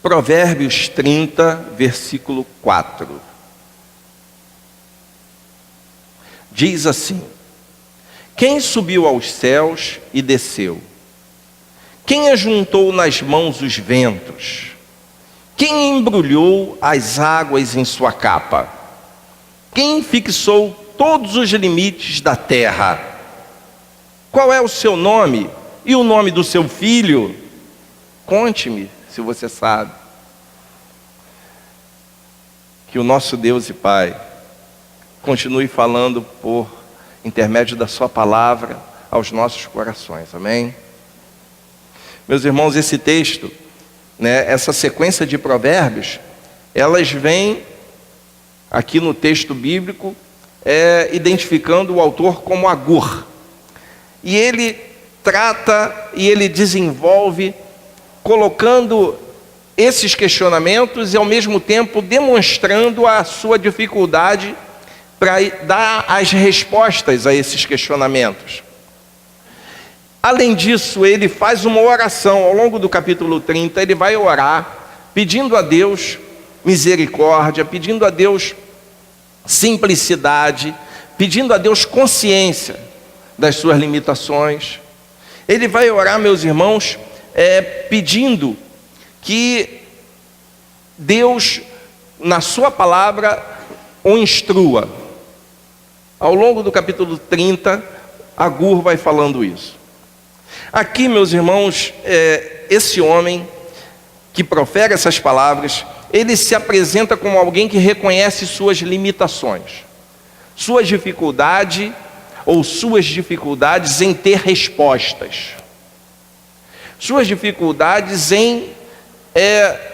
Provérbios 30, versículo 4. Diz assim: quem subiu aos céus e desceu? Quem ajuntou nas mãos os ventos? Quem embrulhou as águas em sua capa? Quem fixou todos os limites da terra? Qual é o seu nome e o nome do seu filho? Conte-me, se você sabe. Que o nosso Deus e Pai continue falando por intermédio da sua palavra aos nossos corações, amém? Meus irmãos, esse texto, essa sequência de provérbios, elas vêm aqui no texto bíblico identificando o autor como Agur. E ele trata e ele desenvolve colocando esses questionamentos e ao mesmo tempo demonstrando a sua dificuldade para dar as respostas a esses questionamentos. Além disso, ele faz uma oração. Ao longo do capítulo 30, ele vai orar, pedindo a Deus misericórdia, pedindo a Deus simplicidade, pedindo a Deus consciência das suas limitações. Ele vai orar, meus irmãos, pedindo que Deus, na sua palavra, o instrua. Ao longo do capítulo 30, Agur vai falando isso. Aqui, meus irmãos, esse homem que profere essas palavras, ele se apresenta como alguém que reconhece suas limitações, sua dificuldade ou suas dificuldades em ter respostas, suas dificuldades em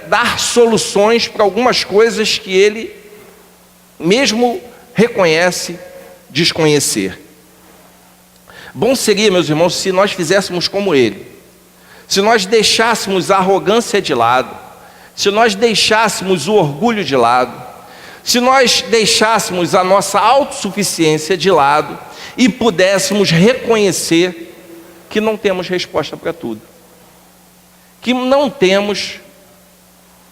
dar soluções para algumas coisas que ele mesmo reconhece desconhecer. Bom seria, meus irmãos, se nós fizéssemos como ele, se nós deixássemos a arrogância de lado, se nós deixássemos o orgulho de lado, se nós deixássemos a nossa autossuficiência de lado e pudéssemos reconhecer que não temos resposta para tudo, que não temos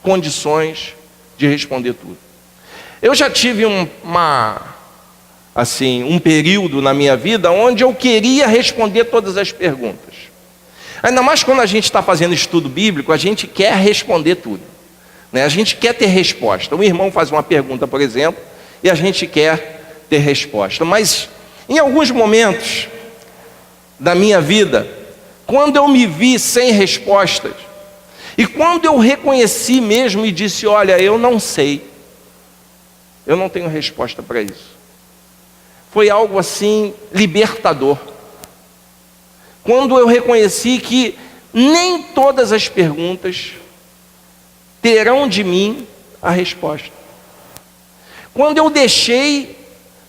condições de responder tudo. Eu já tive um período na minha vida onde eu queria responder todas as perguntas. Ainda mais quando a gente está fazendo estudo bíblico, a gente quer responder tudo, a gente quer ter resposta. Um irmão faz uma pergunta, por exemplo, e a gente quer ter resposta. Mas em alguns momentos da minha vida, quando eu me vi sem respostas, e quando eu reconheci mesmo e disse: olha, eu não sei, eu não tenho resposta para isso, foi algo assim libertador. Quando eu reconheci que nem todas as perguntas terão de mim a resposta. Quando eu deixei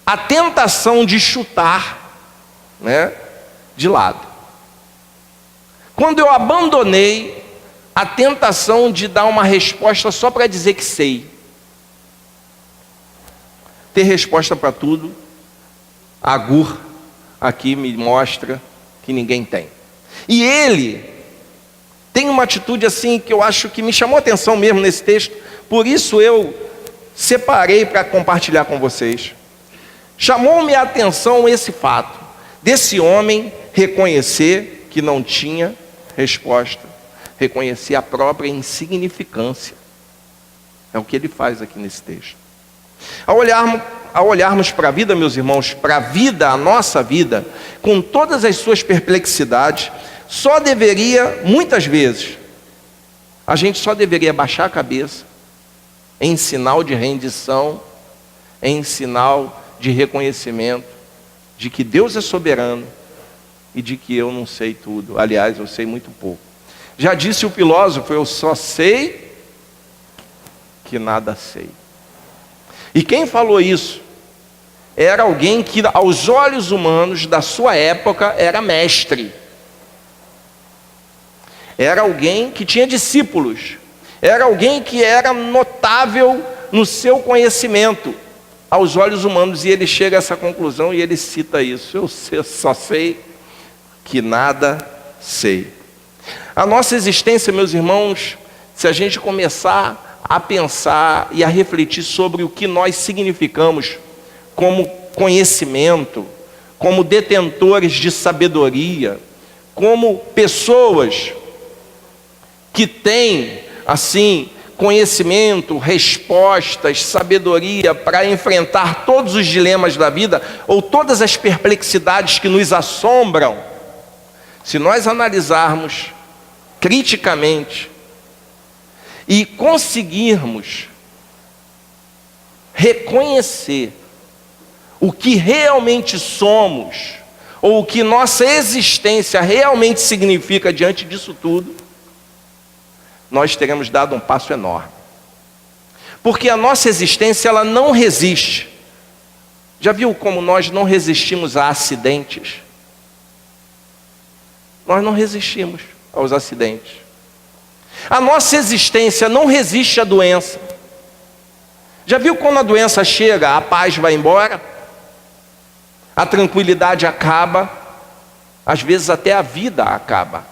a tentação de chutar, de lado. Quando eu abandonei a tentação de dar uma resposta só para dizer que sei. Ter resposta para tudo, Agur aqui me mostra que ninguém tem. E ele tem uma atitude assim que eu acho que me chamou a atenção mesmo nesse texto, por isso eu separei para compartilhar com vocês. Chamou-me a atenção esse fato, desse homem reconhecer que não tinha resposta, reconhecer a própria insignificância. É o que ele faz aqui nesse texto. Ao olharmos para a vida, meus irmãos, para a vida, a nossa vida, com todas as suas perplexidades, muitas vezes, a gente só deveria baixar a cabeça, em sinal de rendição, em sinal de reconhecimento, de que Deus é soberano, e de que eu não sei tudo. Aliás, eu sei muito pouco. Já disse o filósofo: eu só sei que nada sei. E quem falou isso era alguém que, aos olhos humanos da sua época, era mestre. Era alguém que tinha discípulos. Era alguém que era notável no seu conhecimento, aos olhos humanos. E ele chega a essa conclusão e ele cita isso: eu só sei que nada sei. A nossa existência, meus irmãos, se a gente começar a pensar e a refletir sobre o que nós significamos como conhecimento, como detentores de sabedoria, como pessoas que têm, assim, conhecimento, respostas, sabedoria para enfrentar todos os dilemas da vida, ou todas as perplexidades que nos assombram. Se nós analisarmos criticamente e conseguirmos reconhecer o que realmente somos, ou o que nossa existência realmente significa diante disso tudo, nós teremos dado um passo enorme. Porque a nossa existência, ela não resiste. Já viu como nós não resistimos a acidentes? Nós não resistimos aos acidentes. A nossa existência não resiste à doença. Já viu quando a doença chega, a paz vai embora? A tranquilidade acaba, às vezes até a vida acaba,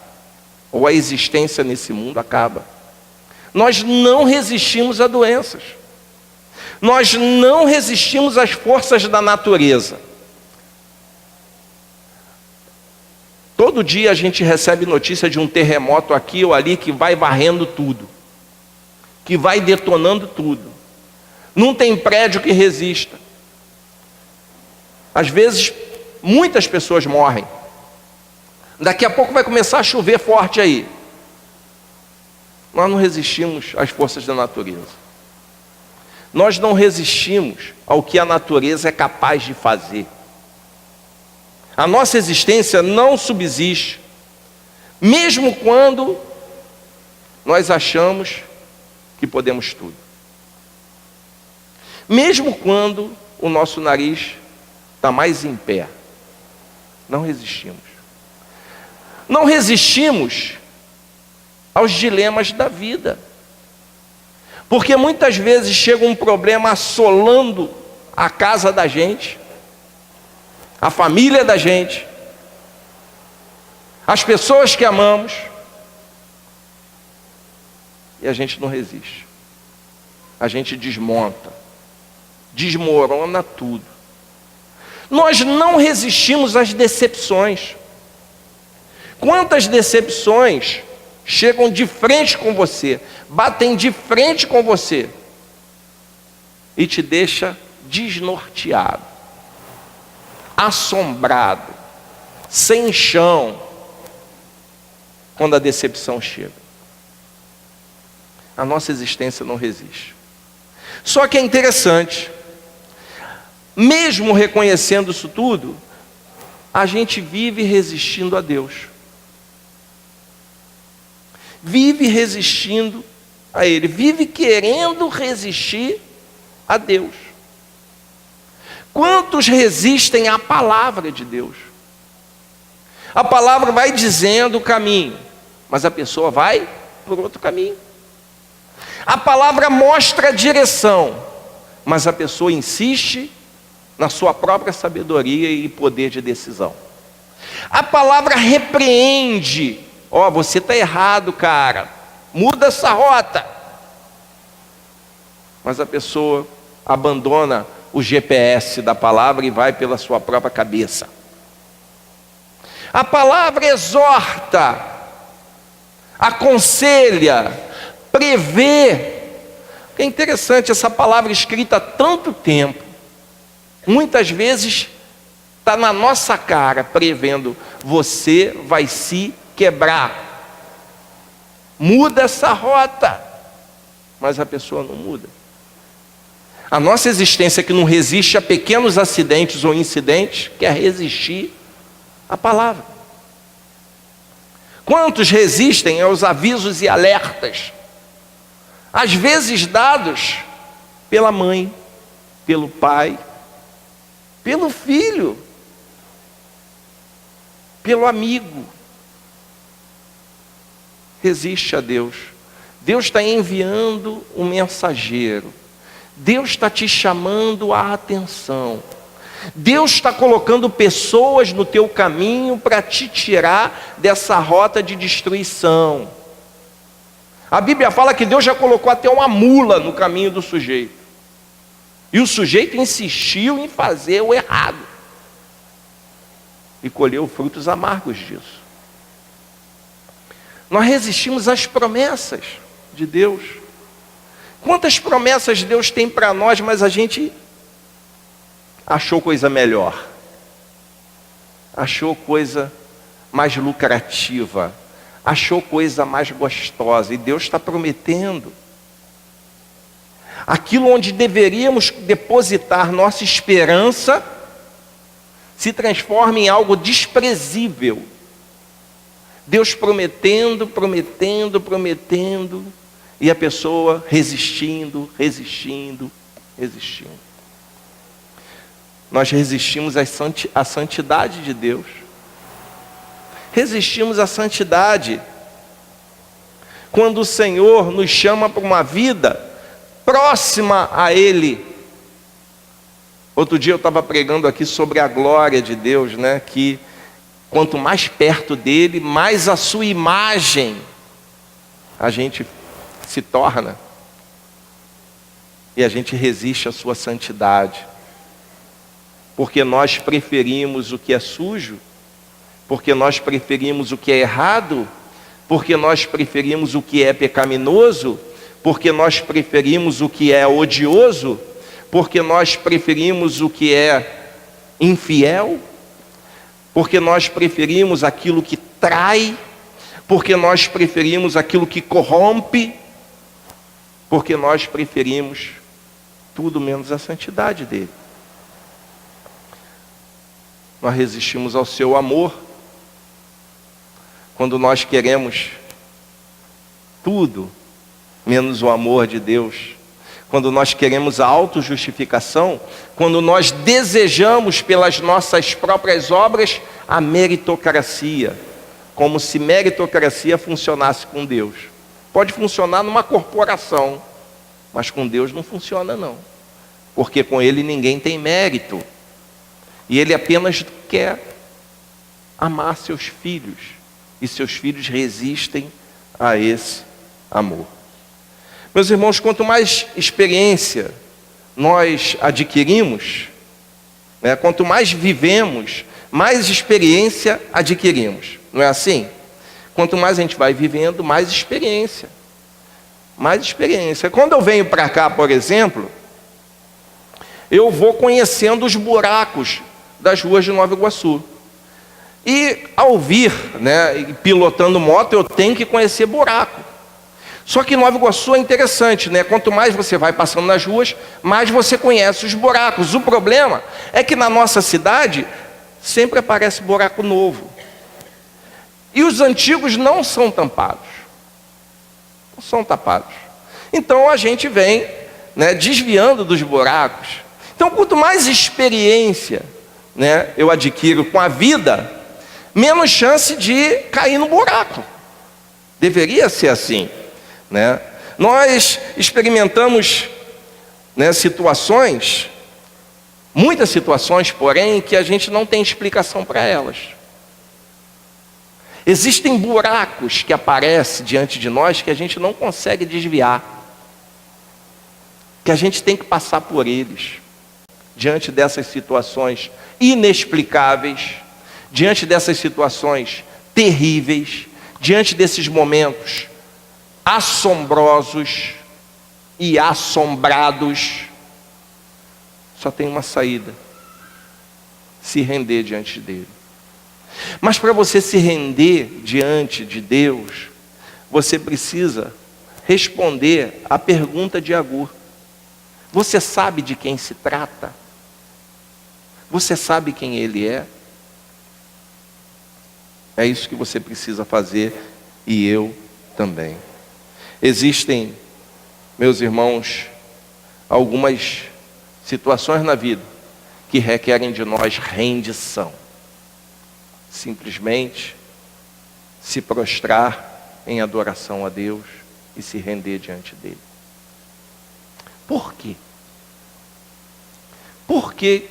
ou a existência nesse mundo acaba. Nós não resistimos a doenças, nós não resistimos às forças da natureza. Todo dia a gente recebe notícia de um terremoto aqui ou ali que vai varrendo tudo, que vai detonando tudo. Não tem prédio que resista. Às vezes, muitas pessoas morrem. Daqui a pouco vai começar a chover forte aí. Nós não resistimos às forças da natureza. Nós não resistimos ao que a natureza é capaz de fazer. A nossa existência não subsiste, mesmo quando nós achamos que podemos tudo. Mesmo quando o nosso nariz está mais em pé, não resistimos. Não resistimos aos dilemas da vida, porque muitas vezes chega um problema assolando a casa da gente, a família da gente, as pessoas que amamos, e a gente não resiste. A gente desmonta, desmorona tudo. Nós não resistimos às decepções. Quantas decepções chegam de frente com você, batem de frente com você e te deixa desnorteado, assombrado, sem chão, quando a decepção chega. A nossa existência não resiste. Só que é interessante, mesmo reconhecendo isso tudo, a gente vive resistindo a Deus. Vive resistindo a Ele, vive querendo resistir a Deus. Quantos resistem à palavra de Deus? A palavra vai dizendo o caminho, mas a pessoa vai por outro caminho. A palavra mostra a direção, mas a pessoa insiste na sua própria sabedoria e poder de decisão. A palavra repreende: ó, você está errado, cara, muda essa rota. Mas a pessoa abandona o GPS da palavra e vai pela sua própria cabeça. A palavra exorta, aconselha, prevê. É interessante, essa palavra escrita há tanto tempo, muitas vezes está na nossa cara, prevendo: você vai se quebrar, muda essa rota. Mas a pessoa não muda. A nossa existência, que não resiste a pequenos acidentes ou incidentes, quer resistir à palavra. Quantos resistem aos avisos e alertas, às vezes dados pela mãe, pelo pai, pelo filho, pelo amigo? Resiste a Deus. Deus está enviando um mensageiro. Deus está te chamando a atenção. Deus está colocando pessoas no teu caminho para te tirar dessa rota de destruição. A Bíblia fala que Deus já colocou até uma mula no caminho do sujeito. E o sujeito insistiu em fazer o errado. E colheu frutos amargos disso. Nós resistimos às promessas de Deus. Quantas promessas Deus tem para nós, mas a gente achou coisa melhor. Achou coisa mais lucrativa. Achou coisa mais gostosa. E Deus está prometendo. Aquilo onde deveríamos depositar nossa esperança se transforma em algo desprezível. Deus prometendo, prometendo, prometendo, e a pessoa resistindo, resistindo, resistindo. Nós resistimos à santidade de Deus. Resistimos à santidade quando o Senhor nos chama para uma vida próxima a Ele. Outro dia eu estava pregando aqui sobre a glória de Deus, né? Que quanto mais perto dele, mais a sua imagem a gente se torna. E a gente resiste à sua santidade. Porque nós preferimos o que é sujo, porque nós preferimos o que é errado, porque nós preferimos o que é pecaminoso, porque nós preferimos o que é odioso, porque nós preferimos o que é infiel, porque nós preferimos aquilo que trai, porque nós preferimos aquilo que corrompe, porque nós preferimos tudo menos a santidade dele. Nós resistimos ao seu amor, quando nós queremos tudo menos o amor de Deus, quando nós queremos a autojustificação, quando nós desejamos pelas nossas próprias obras a meritocracia, como se meritocracia funcionasse com Deus. Pode funcionar numa corporação, mas com Deus não funciona não, porque com Ele ninguém tem mérito, e Ele apenas quer amar seus filhos, e seus filhos resistem a esse amor. Meus irmãos, quanto mais experiência nós adquirimos, né, quanto mais vivemos, mais experiência adquirimos. Não é assim? Quanto mais a gente vai vivendo, mais experiência. Mais experiência. Quando eu venho para cá, por exemplo, eu vou conhecendo os buracos das ruas de Nova Iguaçu. E ao vir, né, pilotando moto, eu tenho que conhecer buraco. Só que Nova Iguaçu é interessante, né? Quanto mais você vai passando nas ruas, mais você conhece os buracos. O problema é que na nossa cidade sempre aparece buraco novo. E os antigos não são tampados. Não são tapados. Então a gente vem, né, desviando dos buracos. Então quanto mais experiência, né, eu adquiro com a vida, menos chance de cair no buraco. Deveria ser assim. Né? Nós experimentamos, né, situações, muitas situações, porém, que a gente não tem explicação para elas. Existem buracos que aparecem diante de nós que a gente não consegue desviar, que a gente tem que passar por eles, diante dessas situações inexplicáveis, diante dessas situações terríveis, diante desses momentos assombrosos e assombrados, só tem uma saída: se render diante dele. Mas para você se render diante de Deus, você precisa responder à pergunta de Agur: você sabe de quem se trata? Você sabe quem ele é? É isso que você precisa fazer, e eu também. Existem, meus irmãos, algumas situações na vida que requerem de nós rendição. Simplesmente se prostrar em adoração a Deus e se render diante dele. Por quê? Por que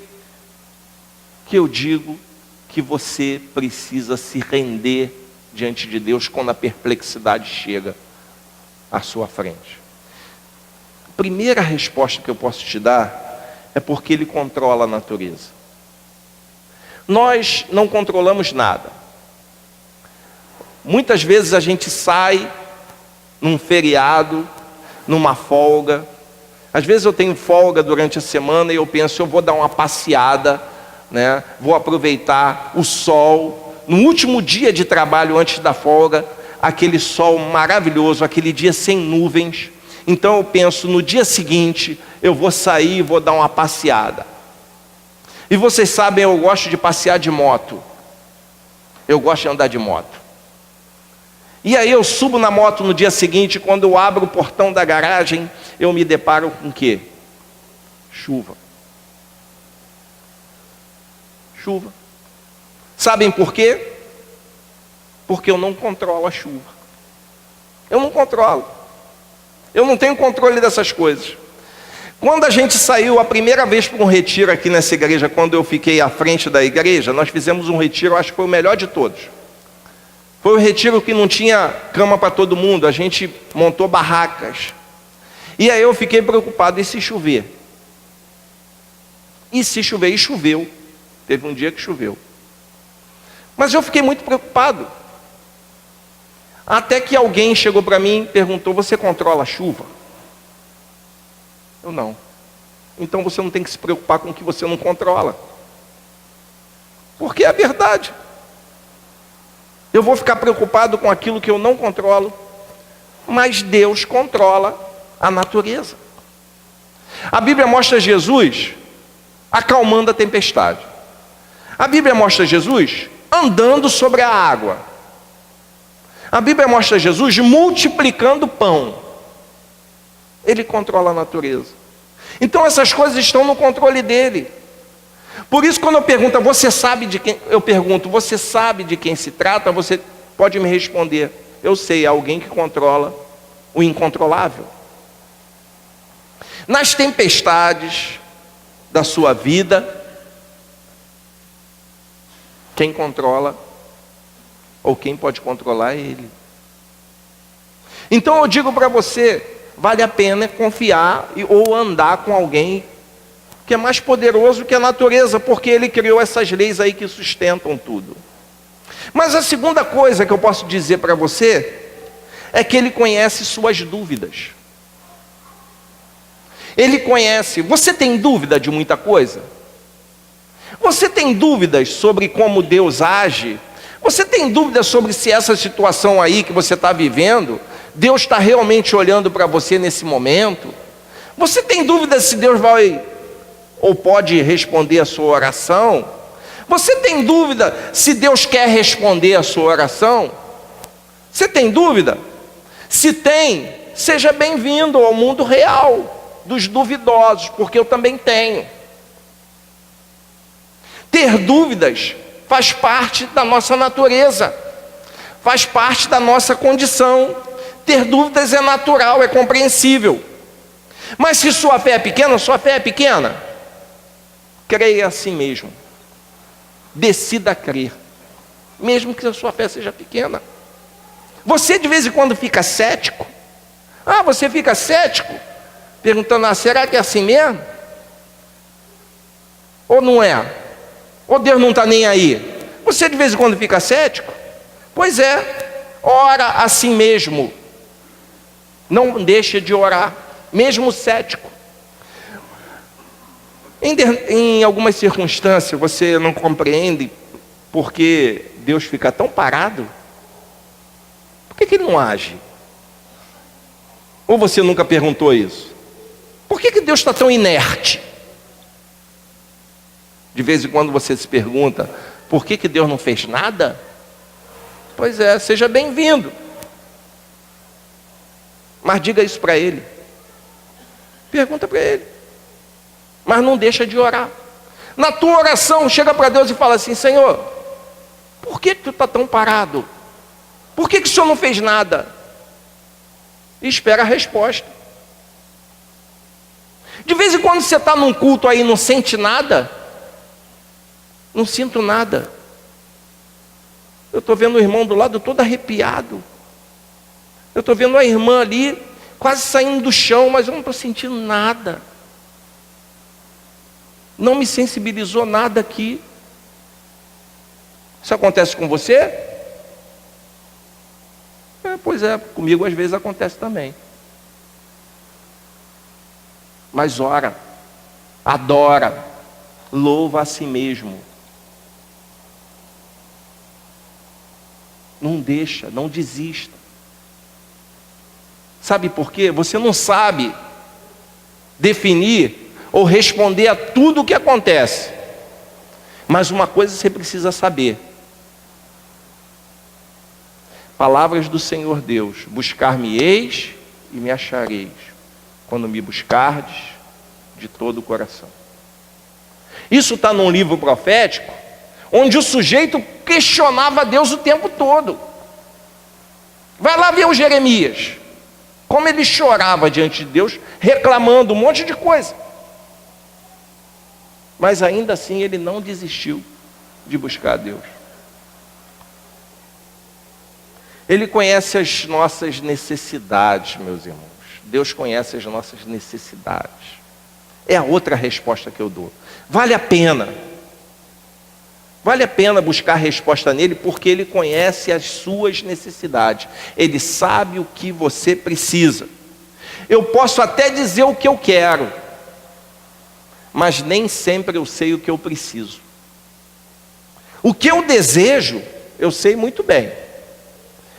eu digo que você precisa se render diante de Deus quando a perplexidade chega à sua frente? A primeira resposta que eu posso te dar é porque Ele controla a natureza. Nós não controlamos nada. Muitas vezes a gente sai num feriado, numa folga. Às vezes eu tenho folga durante a semana e eu penso, eu vou dar uma passeada, né? Vou aproveitar o sol. No último dia de trabalho antes da folga, aquele sol maravilhoso, aquele dia sem nuvens. Então eu penso, no dia seguinte, eu vou sair e vou dar uma passeada. E vocês sabem, eu gosto de passear de moto. Eu gosto de andar de moto. E aí eu subo na moto no dia seguinte, quando eu abro o portão da garagem, eu me deparo com o quê? Chuva. Chuva. Sabem por quê? Porque eu não controlo a chuva. Eu não controlo. Eu não tenho controle dessas coisas. Quando a gente saiu a primeira vez para um retiro aqui nessa igreja, quando eu fiquei à frente da igreja, nós fizemos um retiro, acho que foi o melhor de todos. Foi um retiro que não tinha cama para todo mundo, a gente montou barracas. E aí eu fiquei preocupado, e se chover? E se chover? E choveu. Teve um dia que choveu. Mas eu fiquei muito preocupado. Até que alguém chegou para mim e perguntou, você controla a chuva? Eu não. Então você não tem que se preocupar com o que você não controla. Porque é a verdade. Eu vou ficar preocupado com aquilo que eu não controlo, mas Deus controla a natureza. A Bíblia mostra Jesus acalmando a tempestade. A Bíblia mostra Jesus andando sobre a água. A Bíblia mostra Jesus multiplicando pão. Ele controla a natureza. Então essas coisas estão no controle dele. Por isso, quando eu pergunto, você sabe de quem? Eu pergunto, você sabe de quem se trata? Você pode me responder, eu sei, é alguém que controla o incontrolável. Nas tempestades da sua vida, quem controla ou quem pode controlar é Ele. Então eu digo para você, vale a pena confiar ou andar com alguém que é mais poderoso que a natureza, porque Ele criou essas leis aí que sustentam tudo. Mas a segunda coisa que eu posso dizer para você é que Ele conhece suas dúvidas. Ele conhece. Você tem dúvida de muita coisa? Você tem dúvidas sobre como Deus age? Você tem dúvidas sobre se essa situação aí que você está vivendo, Deus está realmente olhando para você nesse momento? Você tem dúvidas se Deus vai ou pode responder a sua oração? Você tem dúvida se Deus quer responder a sua oração? Você tem dúvida? Se tem, seja bem-vindo ao mundo real dos duvidosos, porque eu também tenho. Ter dúvidas faz parte da nossa natureza, faz parte da nossa condição. Ter dúvidas é natural, é compreensível. Mas se sua fé é pequena, creia assim mesmo. Decida crer, mesmo que a sua fé seja pequena. Você de vez em quando fica cético. Você fica cético, perguntando, será que é assim mesmo? Ou não é? Ou Deus não está nem aí? Você de vez em quando fica cético? Pois é, ora assim mesmo. Não deixe de orar, mesmo cético. Em algumas circunstâncias você não compreende porque Deus fica tão parado. Por que Ele não age? Ou você nunca perguntou isso? Por que Deus está tão inerte? De vez em quando você se pergunta, por que Deus não fez nada? Pois é, seja bem-vindo. Mas diga isso para Ele. Pergunta para Ele. Mas não deixa de orar. Na tua oração, chega para Deus e fala assim, Senhor, por que tu está tão parado? Por que o Senhor não fez nada? E espera a resposta. De vez em quando você está num culto aí e não sente nada. Não sinto nada. Eu estou vendo o irmão do lado todo arrepiado. Eu estou vendo a irmã ali, quase saindo do chão, mas eu não estou sentindo nada. Não me sensibilizou nada aqui. Isso acontece com você? Pois é, comigo às vezes acontece também. Mas ora, adora, louva a si mesmo. Não deixa, não desista. Sabe por quê? Você não sabe definir ou responder a tudo o que acontece. Mas uma coisa você precisa saber. Palavras do Senhor Deus: buscar-me-eis e me achareis, quando me buscardes de todo o coração. Isso está num livro profético, onde o sujeito questionava Deus o tempo todo. Vai lá ver o Jeremias, como ele chorava diante de Deus, reclamando um monte de coisa. Mas ainda assim ele não desistiu de buscar a Deus. Ele conhece as nossas necessidades, meus irmãos. Deus conhece as nossas necessidades. É a outra resposta que eu dou. Vale a pena buscar a resposta nele, porque ele conhece as suas necessidades. Ele sabe o que você precisa. Eu posso até dizer o que eu quero, mas nem sempre eu sei o que eu preciso. O que eu desejo, eu sei muito bem.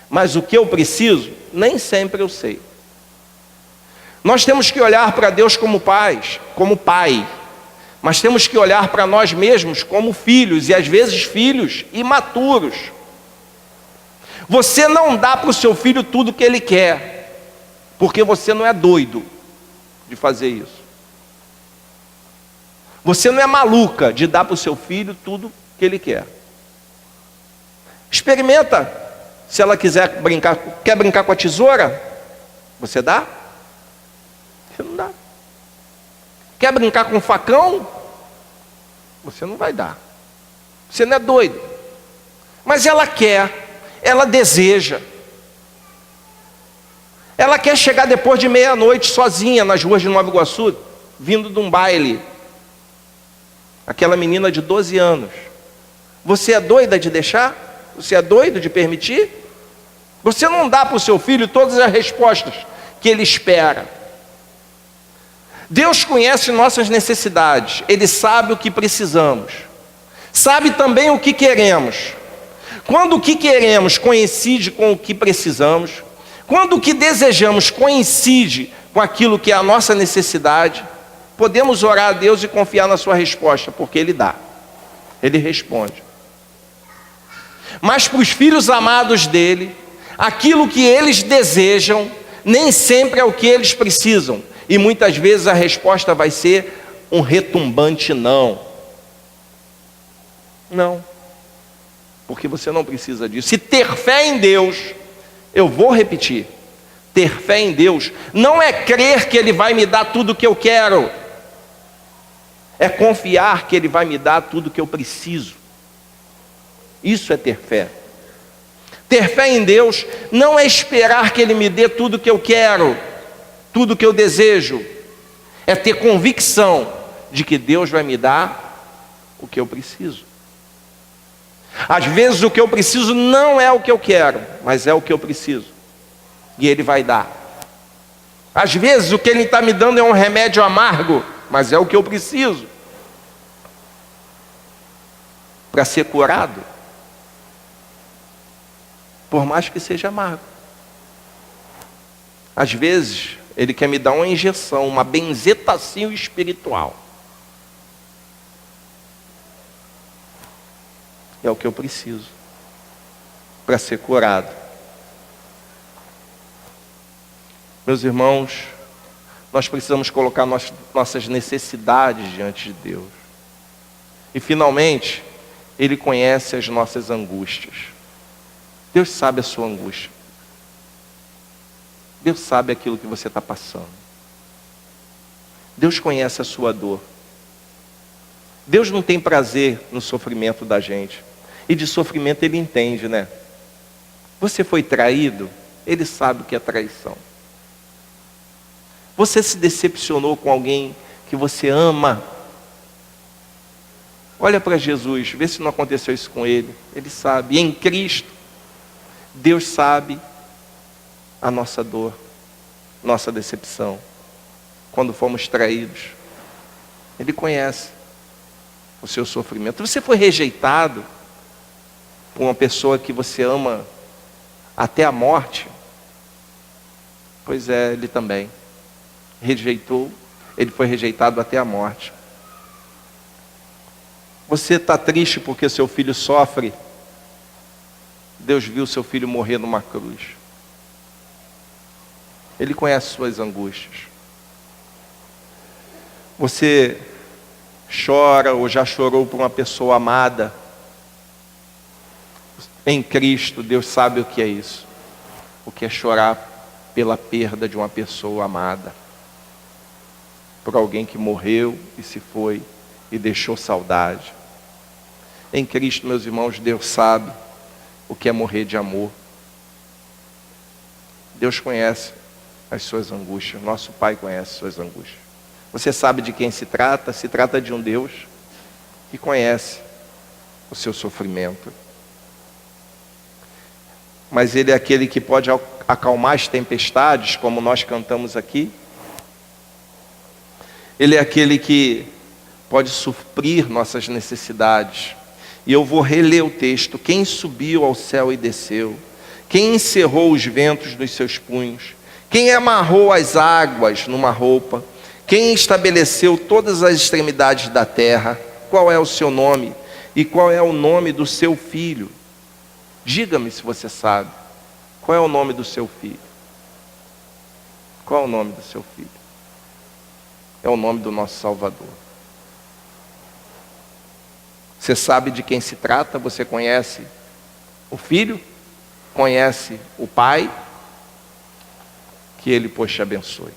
Mas o que eu preciso, nem sempre eu sei. Nós temos que olhar para Deus como pai, mas temos que olhar para nós mesmos como filhos, e às vezes filhos imaturos. Você não dá para o seu filho tudo que ele quer, porque você não é doido de fazer isso. Você não é maluca de dar para o seu filho tudo que ele quer. Experimenta. Se ela quer brincar com a tesoura, você dá? Você não dá. Quer brincar com o facão? Você não vai dar. Você não é doido. Mas ela quer, ela deseja. Ela quer chegar depois de meia-noite sozinha nas ruas de Nova Iguaçu, vindo de um baile. Aquela menina de 12 anos. Você é doida de deixar? Você é doido de permitir? Você não dá para o seu filho todas as respostas que ele espera. Deus conhece nossas necessidades. Ele sabe o que precisamos. Sabe também o que queremos. Quando o que queremos coincide com o que precisamos, quando o que desejamos coincide com aquilo que é a nossa necessidade, podemos orar a Deus e confiar na sua resposta, porque Ele dá. Ele responde. Mas para os filhos amados dele, aquilo que eles desejam nem sempre é o que eles precisam. E muitas vezes a resposta vai ser um retumbante não. Não. Porque você não precisa disso. Se ter fé em Deus, eu vou repetir, ter fé em Deus não é crer que Ele vai me dar tudo o que eu quero. É confiar que Ele vai me dar tudo o que eu preciso. Isso é ter fé. Ter fé em Deus não é esperar que Ele me dê tudo o que eu quero, tudo o que eu desejo. É ter convicção de que Deus vai me dar o que eu preciso. Às vezes o que eu preciso não é o que eu quero, mas é o que eu preciso. E Ele vai dar. Às vezes o que Ele está me dando é um remédio amargo, mas é o que eu preciso para ser curado. Por mais que seja amargo. Às vezes, Ele quer me dar uma injeção, uma benzetação espiritual. É o que eu preciso para ser curado. Meus irmãos, nós precisamos colocar nossas necessidades diante de Deus. E finalmente, Ele conhece as nossas angústias. Deus sabe a sua angústia. Deus sabe aquilo que você está passando. Deus conhece a sua dor. Deus não tem prazer no sofrimento da gente. E de sofrimento Ele entende, né? Você foi traído? Ele sabe o que é traição. Você se decepcionou com alguém que você ama? Olha para Jesus, vê se não aconteceu isso com ele. Ele sabe. E em Cristo, Deus sabe a nossa dor, nossa decepção. Quando fomos traídos, Ele conhece o seu sofrimento. Você foi rejeitado por uma pessoa que você ama até a morte? Pois é, Ele também rejeitou. Ele foi rejeitado até a morte. Você está triste porque seu filho sofre? Deus viu seu filho morrer numa cruz. Ele conhece suas angústias. Você chora ou já chorou por uma pessoa amada? Em Cristo, Deus sabe o que é isso. O que é chorar pela perda de uma pessoa amada. Por alguém que morreu e se foi e deixou saudade. Em Cristo, meus irmãos, Deus sabe o que é morrer de amor. Deus conhece as suas angústias. Nosso Pai conhece as suas angústias. Você sabe de quem se trata? Se trata de um Deus que conhece o seu sofrimento. Mas Ele é aquele que pode acalmar as tempestades, como nós cantamos aqui. Ele é aquele que pode suprir nossas necessidades. E eu vou reler o texto. Quem subiu ao céu e desceu? Quem encerrou os ventos nos seus punhos? Quem amarrou as águas numa roupa? Quem estabeleceu todas as extremidades da terra? Qual é o seu nome? E qual é o nome do seu filho? Diga-me se você sabe. Qual é o nome do seu filho? Qual é o nome do seu filho? É o nome do nosso Salvador. Você sabe de quem se trata? Você conhece o Filho? Conhece o Pai? Que Ele, pois, te abençoe.